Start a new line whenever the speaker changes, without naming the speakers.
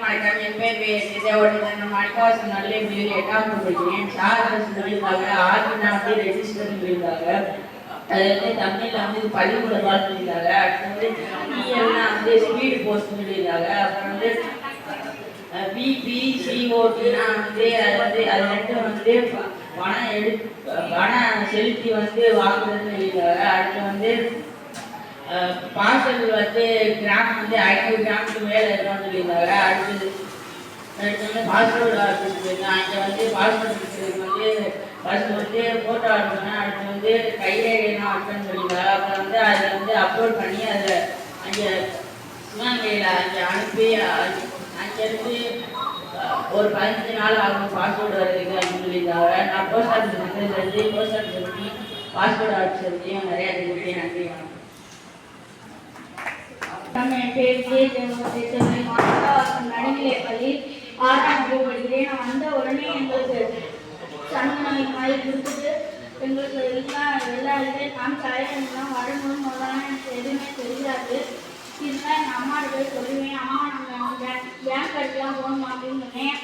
வணக்கம். என் பேர் தேவடன். நம்ம அட்வாசம் நல்ல பிள்ளைகள் 8ஆம் படிக்கிறேன். சார் சொல்லியிருந்தாங்க ஆர்டினா வந்து ரெஜிஸ்டர் சொல்லியிருந்தாங்க. அது வந்து தமிழில் வந்து பள்ளிக்கூட வாழ் சொல்லியிருந்தாங்க. அடுத்து வந்து டிஎல்லாம் வந்து ஸ்பீடு போஸ்ட் சொல்லியிருந்தாங்க. அப்புறம் வந்து பிபிசிஓடினா வந்து அது ரெண்டும் வந்து பணம் செலுத்தி வந்து வாங்குறதுன்னு சொல்லியிருந்தாங்க. அடுத்து வந்து பார்சல் வந்து கிராம் வந்து 500 கிராமுக்கு மேலே இருக்கணும்னு சொல்லியிருந்தாங்க. அடுத்து வந்து பாஸ்போர்ட் ஆஃபீஸ் போயிருந்தேன். அங்கே வந்து பாஸ்போர்ட் ஆஃபீஸுக்கு வந்து ஃபஸ்ட்டு வந்து ஃபோட்டோ அனுப்புனேன். அடுத்து வந்து கைரேகைலாம் அனுப்புன்னு சொல்லியிருந்தாங்க. அப்புறம் வந்து அதில் வந்து அப்லோட் பண்ணி அதில் அங்கே சிவகங்கையில் அங்கே அனுப்பி அங்கேருந்து ஒரு 15 நாள் ஆகும் பாஸ்போர்ட் வர்றதுக்கு அப்படின்னு சொல்லியிருந்தாங்க. நான் போஸ்ட் ஆஃபீஸ் வந்து போஸ்ட் ஆஃபீஸ் பற்றி பாஸ்போர்ட் ஆஃபீஸ் பற்றியும் நிறையா தெரிஞ்சு நன்றி.
என் பேர் நடுநிலைப்பள்ளி 6ஆம் வகுப்பு படிக்கிறேன். நான் வந்த உடனே எங்களுக்கு சனநோய் மாதிரி கொடுத்துட்டு எங்களுக்கு எல்லா இதுலேயும் காமிச்சாயிரம் வரணும் முதல்ல எனக்கு எதுவுமே தெரியாது. இதுதான் எங்கள் அம்மாட்ட போய் சொல்லுவேன். அம்மா நாங்கள் பேங்க் கட்டலாம் போகணும் அப்படின்னு சொன்னேன்.